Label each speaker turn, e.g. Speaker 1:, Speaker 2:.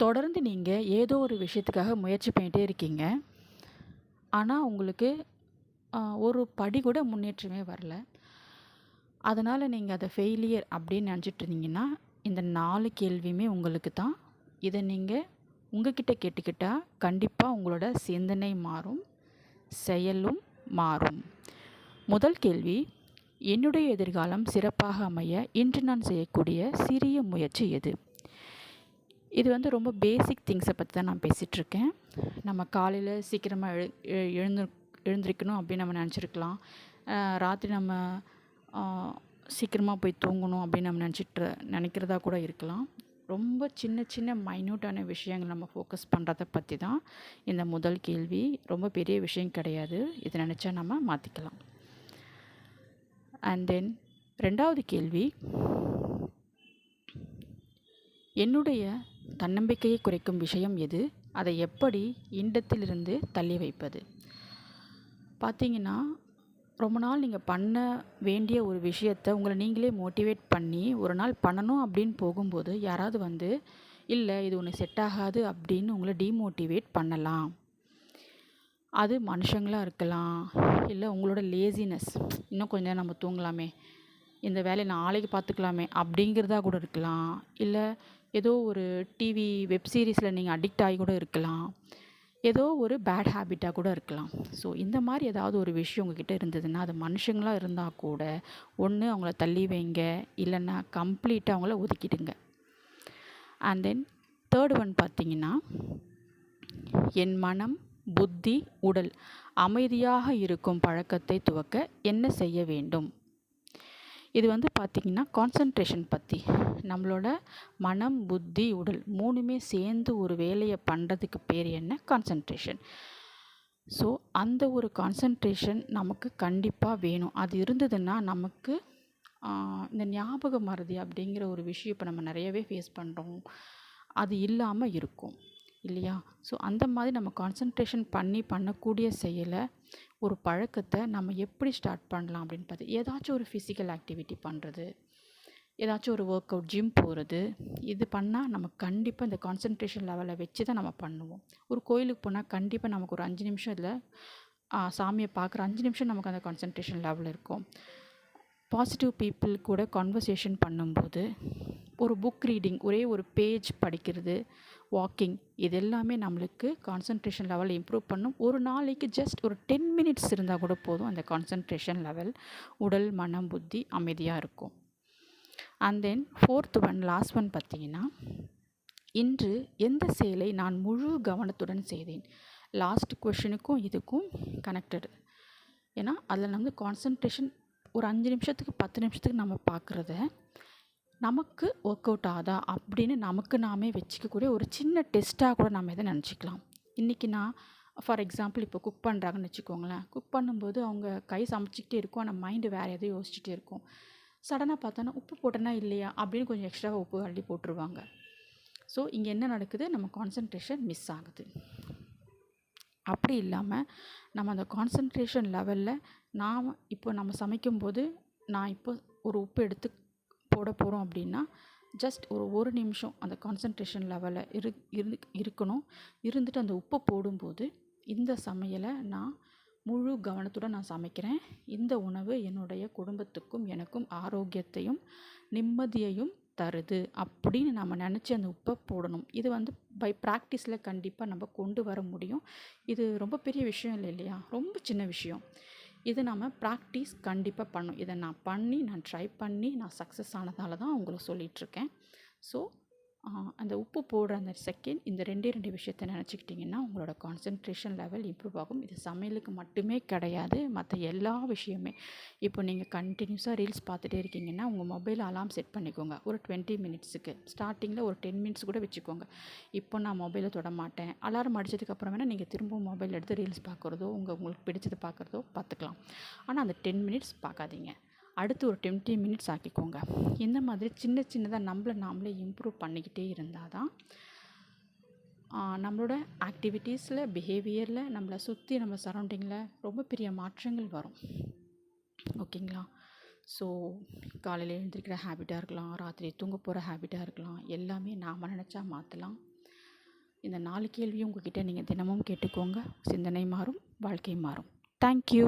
Speaker 1: தொடர்ந்து நீங்கள் ஏதோ ஒரு விஷயத்துக்காக முயற்சி பண்ணிகிட்டே இருக்கீங்க. ஆனால் உங்களுக்கு ஒரு படி கூட முன்னேற்றமே வரல. அதனால் நீங்கள் அதை ஃபெயிலியர் அப்படின்னு நினச்சிட்டு இருந்தீங்கன்னா, இந்த 4 கேள்வியுமே உங்களுக்கு தான். இதை நீங்கள் உங்ககிட்ட கேட்டுக்கிட்டால் கண்டிப்பாக உங்களோட சிந்தனை மாறும், செயலும் மாறும். முதல் கேள்வி, என்னுடைய எதிர்காலம் சிறப்பாக அமைய இன்று நான் செய்யக்கூடிய சிறிய முயற்சி எது? இது ரொம்ப பேசிக் திங்ஸை பற்றி தான் நான் பேசிகிட்ருக்கேன். நம்ம காலையில் சீக்கிரமாக எழுந்திருக்கணும் அப்படின்னு நம்ம நினச்சிருக்கலாம். ராத்திரி நம்ம சீக்கிரமாக போய் தூங்கணும் அப்படின்னு நம்ம நினைக்கிறதா கூட இருக்கலாம். ரொம்ப சின்ன சின்ன மைன்யூட்டான விஷயங்கள் நம்ம ஃபோக்கஸ் பண்ணுறதை பற்றி தான் இந்த முதல் கேள்வி. ரொம்ப பெரிய விஷயம் கிடையாது. இதை நினச்சா நம்ம மாற்றிக்கலாம். அண்ட் தென் 2வது கேள்வி, என்னுடைய தன்னம்பிக்கையை குறைக்கும் விஷயம் எது? அதை எப்படி இடத்திலிருந்து தள்ளி வைப்பது? பார்த்தீங்கன்னா, ரொம்ப நாள் நீங்கள் பண்ண வேண்டிய ஒரு விஷயத்தை உங்களை நீங்களே மோட்டிவேட் பண்ணி ஒரு நாள் பண்ணணும் அப்படின்னு போகும்போது யாராவது இல்லை இது உனக்கு செட் ஆகாது அப்படின்னு உங்களை டீமோட்டிவேட் பண்ணலாம். அது மனுஷங்களாக இருக்கலாம், இல்லை உங்களோட லேசினஸ், இன்னும் கொஞ்சம் நேரம் நம்ம தூங்கலாமே, இந்த வேலையை நாளைக்கு பார்த்துக்கலாமே அப்படிங்கிறதா கூட இருக்கலாம். இல்லை ஏதோ ஒரு டிவி வெப் சீரிஸில் நீங்கள் அடிக்ட் ஆகி கூட இருக்கலாம். ஏதோ ஒரு பேட் ஹேபிட்டாக கூட இருக்கலாம். ஸோ இந்த மாதிரி ஏதாவது ஒரு விஷயம் உங்ககிட்ட இருந்ததுன்னா, அது மனுஷங்களாக இருந்தால் கூட ஒன்று அவங்கள தள்ளி வைங்க, இல்லைன்னா கம்ப்ளீட்டாக அவங்கள ஒதுக்கிடுங்க. அண்ட் தென் 3rd ஒன் பார்த்தீங்கன்னா, என் மனம், புத்தி, உடல் அமைதியாக இருக்கும் பழக்கத்தை துவக்க என்ன செய்ய வேண்டும்? இது பார்த்திங்கன்னா கான்சன்ட்ரேஷன் பற்றி. நம்மளோட மனம், புத்தி, உடல் 3மே சேர்ந்து ஒரு வேலையை பண்ணுறதுக்கு பேர் என்ன? கான்சன்ட்ரேஷன். ஸோ அந்த ஒரு கான்சன்ட்ரேஷன் நமக்கு கண்டிப்பாக வேணும். அது இருந்ததுன்னா நமக்கு இந்த ஞாபக மறதி அப்படிங்கிற ஒரு விஷயம் இப்போ நம்ம நிறையவே ஃபேஸ் பண்ணுறோம். அது இல்லாமல் இருக்கும் இல்லையா? ஸோ அந்த மாதிரி நம்ம கான்சன்ட்ரேஷன் பண்ணக்கூடிய செயலை, ஒரு பழக்கத்தை நம்ம எப்படி ஸ்டார்ட் பண்ணலாம் அப்படின்னு பார்த்து, ஏதாச்சும் ஒரு ஃபிசிக்கல் ஆக்டிவிட்டி பண்ணுறது, ஏதாச்சும் ஒரு ஒர்க் அவுட், ஜிம் போகிறது, இது பண்ணால் நம்ம கண்டிப்பாக இந்த கான்சன்ட்ரேஷன் லெவலை வச்சு தான் நம்ம பண்ணுவோம். ஒரு கோயிலுக்கு போனால் கண்டிப்பாக நமக்கு ஒரு 5 நிமிஷம் இதில் சாமியை பார்க்குற 5 நிமிஷம் நமக்கு அந்த கான்சன்ட்ரேஷன் லெவல் இருக்கும். பாசிட்டிவ் பீப்புள் கூட கான்வர்சேஷன் பண்ணும்போது, ஒரு புக் ரீடிங், ஒரே ஒரு பேஜ் படிக்கிறது, வாக்கிங், இது எல்லாமே நம்மளுக்கு கான்சன்ட்ரேஷன் லெவல் இம்ப்ரூவ் பண்ணும். ஒரு நாளைக்கு ஜஸ்ட் ஒரு 10 மினிட்ஸ் இருந்தால் கூட போதும், அந்த கான்சன்ட்ரேஷன் லெவல், உடல், மனம், புத்தி அமைதியாக இருக்கும். And then 4th one, last one பார்த்தீங்கன்னா, இன்று எந்த செயலை நான் முழு கவனத்துடன் செய்தேன்? லாஸ்ட் கொஷனுக்கும் இதுக்கும் கனெக்டடு. ஏன்னா அதில் நம்ம கான்சன்ட்ரேஷன் ஒரு 5 நிமிஷத்துக்கு 10 நிமிஷத்துக்கு நம்ம பார்க்குறத நமக்கு ஒர்க் அவுட் ஆகுதா அப்படின்னு நமக்கு நாமே வச்சுக்கக்கூடிய ஒரு சின்ன டெஸ்ட்டாக கூட நம்ம இதை நினச்சிக்கலாம். இன்றைக்கி நான் ஃபார் எக்ஸாம்பிள் இப்போ குக் பண்ணுறாங்கன்னு வச்சுக்கோங்களேன். குக் பண்ணும்போது அவங்க கை சமைச்சிக்கிட்டே இருக்கும், ஆனால் மைண்டு வேறு எதையும் யோசிச்சுட்டே இருக்கும். சடனாக பார்த்தோன்னா உப்பு போட்டேன்னா இல்லையா அப்படின்னு கொஞ்சம் எக்ஸ்ட்ராவாக உப்பு அள்ளி போட்டுருவாங்க. ஸோ இங்கே என்ன நடக்குது? நம்ம கான்சன்ட்ரேஷன் மிஸ் ஆகுது. அப்படி இல்லாமல் நம்ம அந்த கான்சன்ட்ரேஷன் லெவலில் இப்போ நம்ம சமைக்கும்போது நான் இப்போ ஒரு உப்பு எடுத்து போட போகிறோம் அப்படின்னா, ஜஸ்ட் ஒரு நிமிஷம் அந்த கான்சன்ட்ரேஷன் லெவலில் இருக்கணும். இருந்துட்டு அந்த உப்பை போடும்போது, இந்த சமையலை நான் முழு கவனத்துடன் நான் சமைக்கிறேன், இந்த உணவு என்னுடைய குடும்பத்துக்கும் எனக்கும் ஆரோக்கியத்தையும் நிம்மதியையும் தருது அப்படின்னு நம்ம நினச்சி அந்த உப்பை போடணும். இது பை ப்ராக்டிஸில் கண்டிப்பாக நம்ம கொண்டு வர முடியும். இது ரொம்ப பெரிய விஷயம் இல்லை இல்லையா? ரொம்ப சின்ன விஷயம். இது நம்ம ப்ராக்டிஸ் கண்டிப்பாக பண்ணணும். இதை நான் ட்ரை பண்ணி நான் சக்ஸஸ் ஆனதால தான் உங்களுக்கு சொல்லிகிட்ருக்கேன். ஸோ அந்த உப்பு போடுற அந்த செகண்ட், இந்த 2 விஷயத்தை நினச்சிக்கிட்டிங்கன்னா உங்களோட கான்சன்ட்ரேஷன் லெவல் இம்ப்ரூவ் ஆகும். இது சமையலுக்கு மட்டுமே கிடையாது, மற்ற எல்லா விஷயமே. இப்போ நீங்கள் கண்டினியூஸாக ரீல்ஸ் பார்த்துட்டே இருக்கீங்கன்னா உங்கள் மொபைல் அலார்ம் செட் பண்ணிக்கோங்க. ஒரு 20 மினிட்ஸுக்கு ஸ்டார்டிங்கில் ஒரு 10 மினிட்ஸ் கூட வச்சுக்கோங்க. இப்போ நான் மொபைலை தொட மாட்டேன், அலாரம் அடித்ததுக்கப்புறம் வேணால் நீங்கள் திரும்பவும் மொபைல் எடுத்து ரீல்ஸ் பார்க்குறதோ உங்களுக்கு பிடிச்சது பார்க்குறதோ பார்த்துக்கலாம். ஆனால் அந்த 10 மினிட்ஸ் பார்க்காதீங்க. அடுத்து ஒரு 20 மினிட்ஸ் ஆக்கிக்கோங்க. இந்த மாதிரி சின்ன சின்னதாக நாமளே இம்ப்ரூவ் பண்ணிக்கிட்டே இருந்தால் தான் நம்மளோட ஆக்டிவிட்டீஸில், பிஹேவியரில், நம்மளை சுற்றி நம்ம சரௌண்டிங்கில் ரொம்ப பெரிய மாற்றங்கள் வரும். ஓகேங்களா? ஸோ காலையில் எழுந்திரிக்கிற ஹேபிட்டாக இருக்கலாம், ராத்திரி தூங்க போகிற ஹேபிட்டாக இருக்கலாம், எல்லாமே நாம் நினச்சா மாற்றலாம். இந்த 4 கேள்வியும் உங்ககிட்ட நீங்கள் தினமும் கேட்டுக்கோங்க. சிந்தனை மாறும், வாழ்க்கை மாறும். தேங்க்யூ.